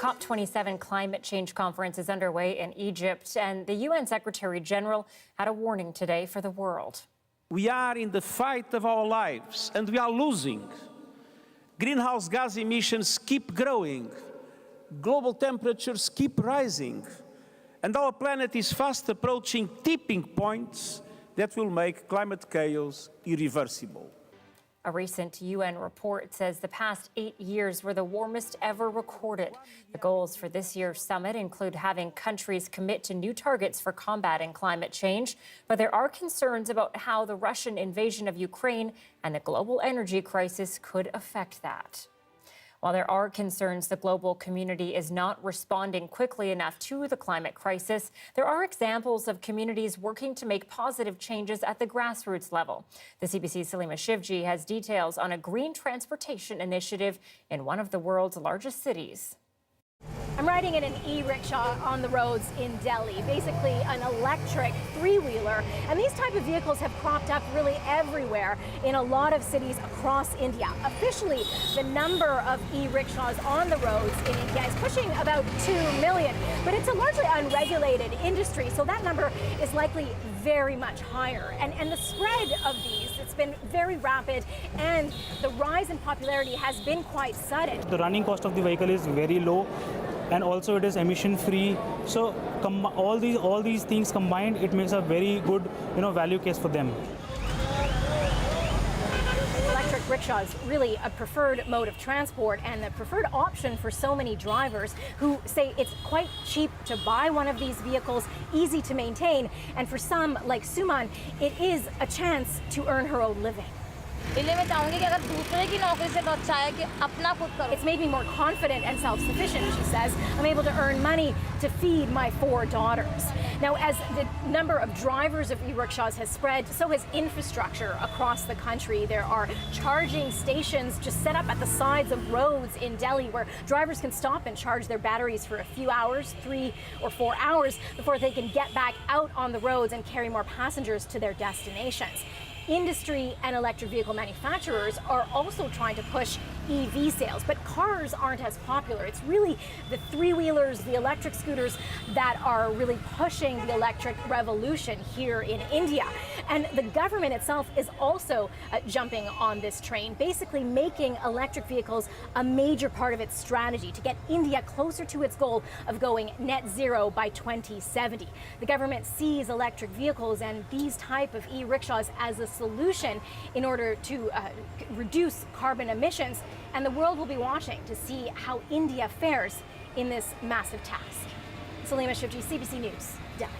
Speaker 1: COP27 climate change conference is underway in Egypt, and the UN Secretary General had a warning today for the world.
Speaker 5: We are in the fight of our lives, and we are losing. Greenhouse gas emissions keep growing. Global temperatures keep rising. And our planet is fast approaching tipping points that will make climate chaos irreversible.
Speaker 1: A recent UN report says the past 8 years were the warmest ever recorded. The goals for this year's summit include having countries commit to new targets for combating climate change, but there are concerns about how the Russian invasion of Ukraine and the global energy crisis could affect that. While there are concerns the global community is not responding quickly enough to the climate crisis, there are examples of communities working to make positive changes at the grassroots level. The CBC's Salima Shivji has details on a green transportation initiative in one of the world's largest cities.
Speaker 7: I'm riding in an e-rickshaw on the roads in Delhi, basically an electric three-wheeler. And these type of vehicles have cropped up really everywhere in a lot of cities across India. Officially, the number of e-rickshaws on the roads in India is pushing about 2 million. But it's a largely unregulated industry, so that number is likely very much higher. And the spread of these, it's been very rapid, and the rise in popularity has been quite sudden.
Speaker 8: The running cost of the vehicle is very low, and also it is emission free. So all these things combined, it makes a very good value case for them.
Speaker 7: Electric rickshaws really a preferred mode of transport and the preferred option for so many drivers who say it's quite cheap to buy one of these vehicles, easy to maintain, and for some, like Suman, it is a chance to earn her own living. It's made me more confident and self-sufficient, she says. I'm able to earn money to feed my 4 daughters. Now, as the number of drivers of e-rickshaws has spread, so has infrastructure across the country. There are charging stations just set up at the sides of roads in Delhi where drivers can stop and charge their batteries for a few hours, 3 or 4 hours, before they can get back out on the roads and carry more passengers to their destinations. Industry and electric vehicle manufacturers are also trying to push EV sales, but cars aren't as popular. It's really the three-wheelers, the electric scooters that are really pushing the electric revolution here in India. And the government itself is also jumping on this train, basically making electric vehicles a major part of its strategy to get India closer to its goal of going net zero by 2070. The government sees electric vehicles and these type of e-rickshaws as a solution in order to reduce carbon emissions, and the world will be watching to see how India fares in this massive task. Salima Shivji, CBC News, Delhi.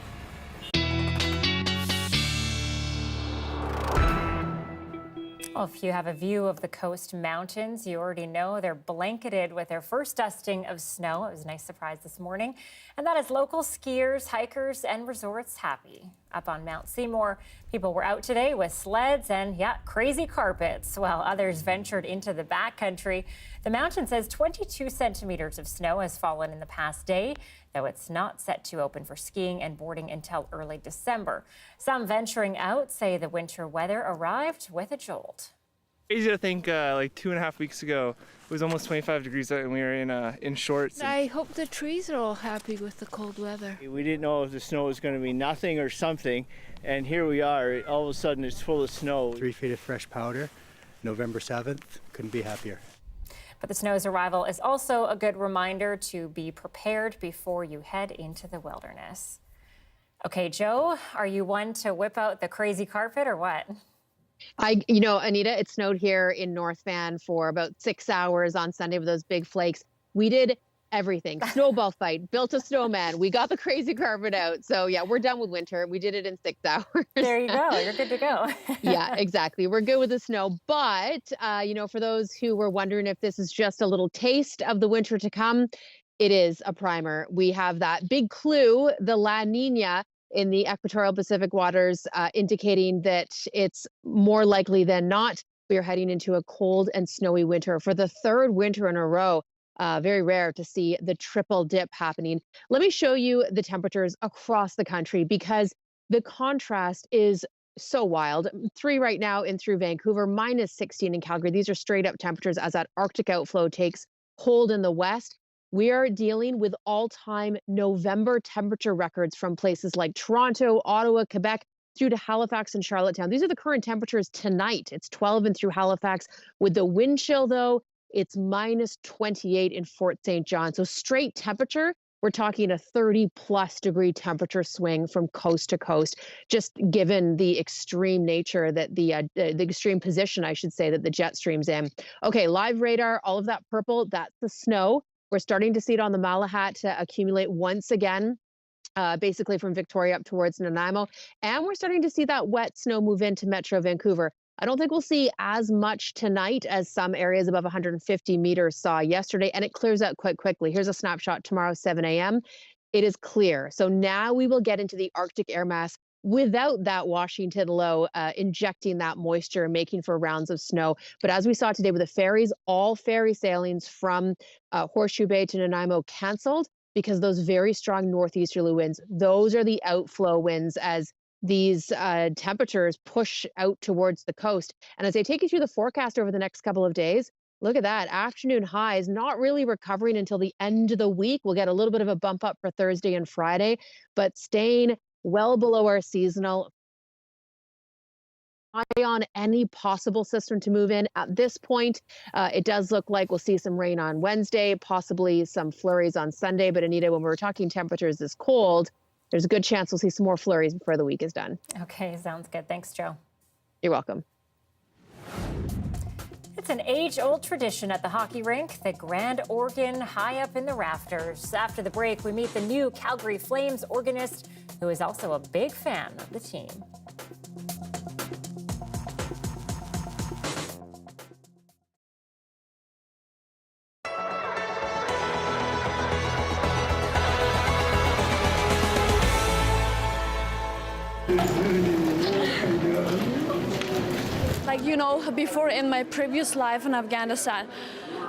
Speaker 1: Well, if you have a view of the coast mountains, you already know they're blanketed with their first dusting of snow. It was a nice surprise this morning. And that has local skiers, hikers, and resorts happy. Up on Mount Seymour, people were out today with sleds and, crazy carpets, while others ventured into the backcountry. The mountain says 22 centimeters of snow has fallen in the past day, though it's not set to open for skiing and boarding until early December. Some venturing out say the winter weather arrived with a jolt.
Speaker 15: Crazy to think like 2.5 weeks ago, it was almost 25 degrees out and we were in shorts.
Speaker 16: I hope the trees are all happy with the cold weather.
Speaker 17: We didn't know if the snow was going to be nothing or something, and here we are. All of a sudden it's full of snow.
Speaker 18: 3 feet of fresh powder, November 7th. Couldn't be happier.
Speaker 1: But the snow's arrival is also a good reminder to be prepared before you head into the wilderness. Okay, Joe, are you one to whip out the crazy carpet or what?
Speaker 19: Anita, it snowed here in North Van for about 6 hours on Sunday with those big flakes. We did everything. Snowball fight, built a snowman. We got the crazy carpet out. So yeah, we're done with winter. We did it in 6 hours.
Speaker 1: There you go. You're good to go.
Speaker 19: Yeah, exactly. We're good with the snow. But, for those who were wondering if this is just a little taste of the winter to come, it is a primer. We have that big clue, the La Nina, in the equatorial Pacific waters, indicating that it's more likely than not we are heading into a cold and snowy winter for the 3rd winter in a row. Very rare to see the triple dip happening. Let me show you the temperatures across the country because the contrast is so wild. 3 right now in through Vancouver, minus 16 in Calgary. These are straight up temperatures as that Arctic outflow takes hold in the west. We are dealing with all-time November temperature records from places like Toronto, Ottawa, Quebec, through to Halifax and Charlottetown. These are the current temperatures tonight. It's 12 and through Halifax. With the wind chill, though, it's -28 in Fort St. John. So straight temperature, we're talking a 30+ degree temperature swing from coast to coast, just given the extreme nature that the extreme position, I should say, that the jet stream's in. Okay, live radar, all of that purple, that's the snow. We're starting to see it on the Malahat accumulate once again. Basically from Victoria up towards Nanaimo. And we're starting to see that wet snow move into Metro Vancouver. I don't think we'll see as much tonight as some areas above 150 meters saw yesterday, and it clears out quite quickly. Here's a snapshot tomorrow, 7 a.m. It is clear. So now we will get into the Arctic air mass without that Washington low injecting that moisture, making for rounds of snow. But as we saw today with the ferries, all ferry sailings from Horseshoe Bay to Nanaimo canceled, because those very strong northeasterly winds, those are the outflow winds as these temperatures push out towards the coast. And as I take you through the forecast over the next couple of days, look at that. Afternoon highs not really recovering until the end of the week. We'll get a little bit of a bump up for Thursday and Friday, but staying well below our seasonal. Eye on any possible system to move in. At this point, it does look like we'll see some rain on Wednesday, possibly some flurries on Sunday. But Anita, when we're talking temperatures this cold, there's a good chance we'll see some more flurries before the week is done.
Speaker 1: Okay, sounds good. Thanks, Joe.
Speaker 19: You're welcome.
Speaker 1: It's an age-old tradition at the hockey rink, the grand organ high up in the rafters. After the break, we meet the new Calgary Flames organist, who is also a big fan of the team.
Speaker 4: Like, you know, before in my previous life in Afghanistan,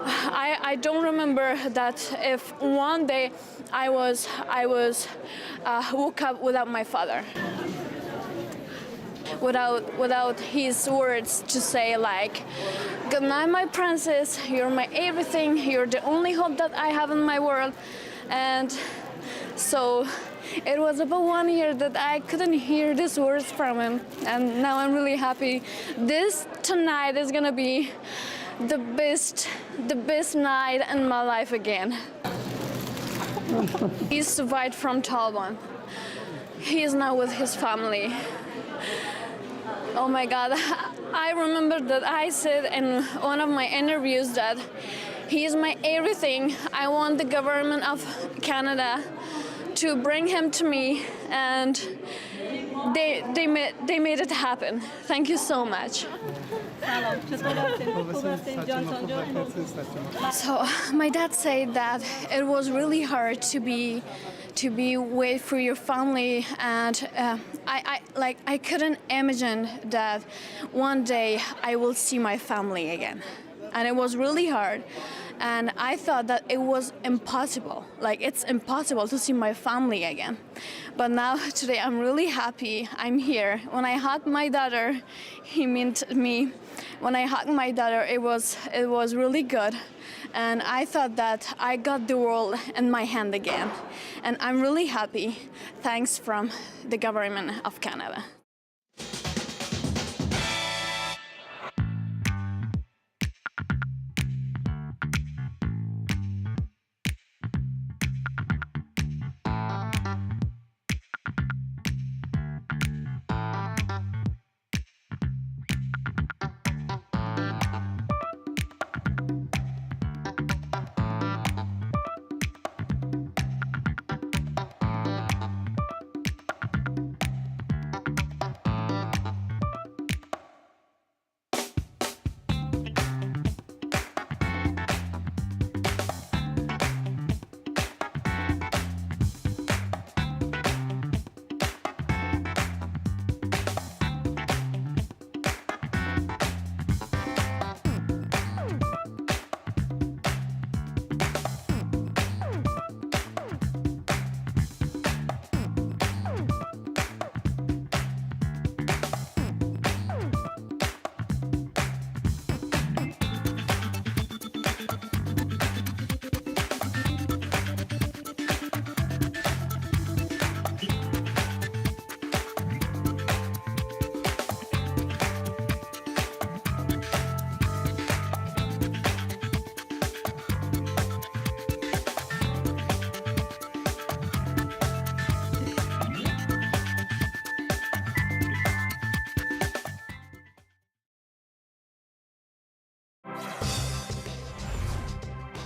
Speaker 4: I don't remember that if one day I woke up without my father, without his words to say like, "Good night, my princess. You're my everything. You're the only hope that I have in my world," and so. It was about 1 year that I couldn't hear these words from him, and now I'm really happy. This tonight is gonna be the best night in my life again. He survived from Taliban. He is now with his family. Oh my God, I remember that I said in one of my interviews that he is my everything. I want the government of Canada to bring him to me, and they made it happen. Thank you so much. So my dad said that it was really hard to be wait for your family, and I couldn't imagine that one day I will see my family again, and it was really hard. And I thought that it was impossible. Like, it's impossible to see my family again. But now, today, I'm really happy I'm here. When I hugged my daughter, he meant me. When I hugged my daughter, it was really good. And I thought that I got the world in my hand again. And I'm really happy. Thanks from the government of Canada.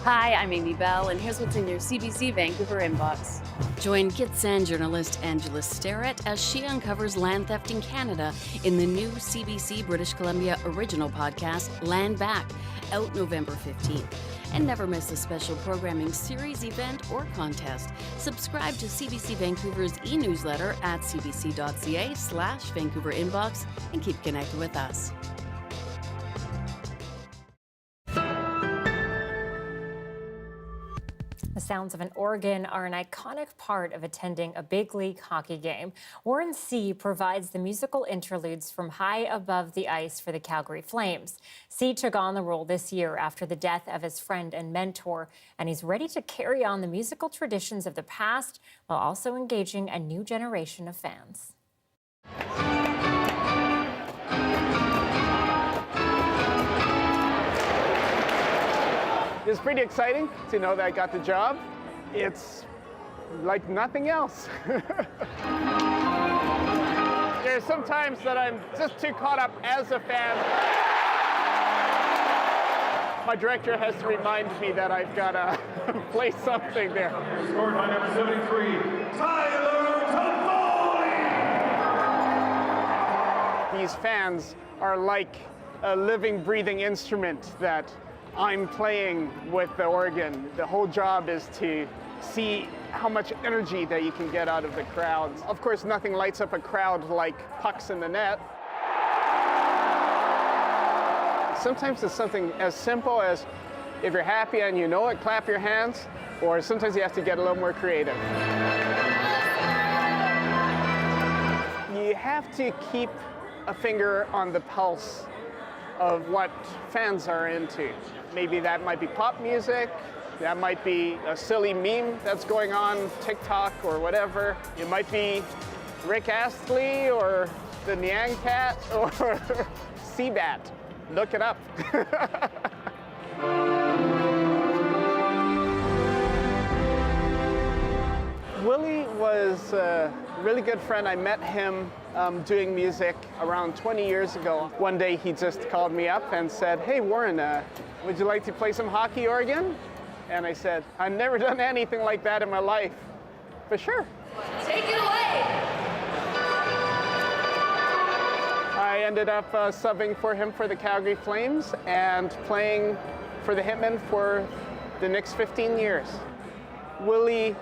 Speaker 9: Hi, I'm Amy Bell, and here's what's in your CBC Vancouver inbox.
Speaker 10: Join Gitsan journalist Angela Starrett as she uncovers land theft in Canada in the new CBC British Columbia original podcast, Land Back, out November 15th. And never miss a special programming series, event, or contest. Subscribe to CBC Vancouver's e-newsletter at cbc.ca/Vancouver Inbox and keep connected with us.
Speaker 1: The sounds of an organ are an iconic part of attending a big league hockey game. Warren C. provides the musical interludes from high above the ice for the Calgary Flames. C. took on the role this year after the death of his friend and mentor, and he's ready to carry on the musical traditions of the past while also engaging a new generation of fans.
Speaker 20: It's pretty exciting to know that I got the job. It's like nothing else. There's some times that I'm just too caught up as a fan. My director has to remind me that I've got to play something there.
Speaker 12: Scored by number 73, Tyler Toffoli.
Speaker 20: These fans are like a living, breathing instrument that I'm playing with the organ. The whole job is to see how much energy that you can get out of the crowds. Of course, nothing lights up a crowd like pucks in the net. Sometimes it's something as simple as, if you're happy and you know it, clap your hands, or sometimes you have to get a little more creative. You have to keep a finger on the pulse of what fans are into. Maybe that might be pop music, that might be a silly meme that's going on TikTok or whatever. It might be Rick Astley or the Nyang Cat or Seabat. Look it up. Willie was a really good friend. I met him doing music around 20 years ago. One day he just called me up and said, "Hey Warren, would you like to play some hockey organ?" And I said, "I've never done anything like that in my life." "For sure."
Speaker 9: Take it away!
Speaker 20: I ended up subbing for him for the Calgary Flames and playing for the Hitmen for the next 15 years. Willie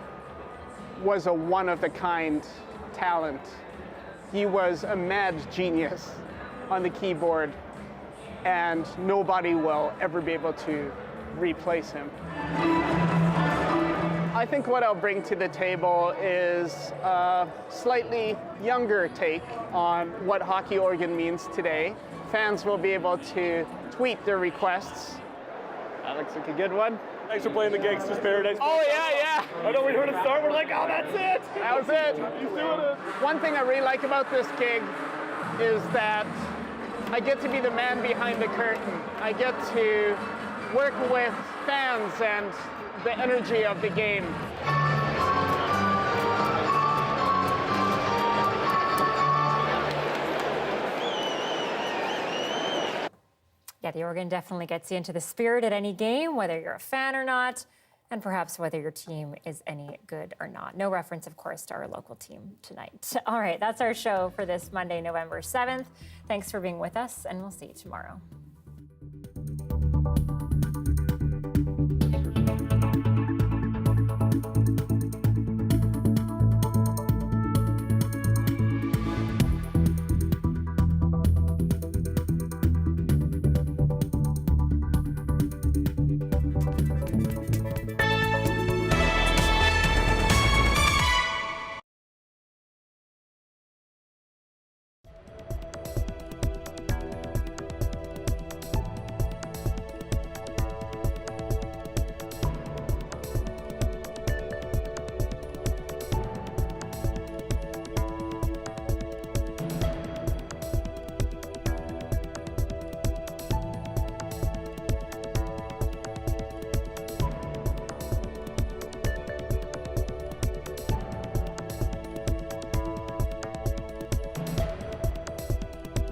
Speaker 20: was a one-of-a-kind talent. He was a mad genius on the keyboard, and nobody will ever be able to replace him. I think what I'll bring to the table is a slightly younger take on what hockey organ means today. Fans will be able to tweet their requests. That looks like a good one.
Speaker 12: Thanks for playing the Gangster's Paradise.
Speaker 20: Oh, yeah.
Speaker 12: I know we heard it start, we're like, oh, that's it.
Speaker 20: That was it.
Speaker 12: He's doing it.
Speaker 20: One thing I really like about this gig is that I get to be the man behind the curtain. I get to work with fans and the energy of the game.
Speaker 1: Yeah, the organ definitely gets you into the spirit at any game, whether you're a fan or not, and perhaps whether your team is any good or not. No reference, of course, to our local team tonight. All right, that's our show for this Monday, November 7th. Thanks for being with us, and we'll see you tomorrow.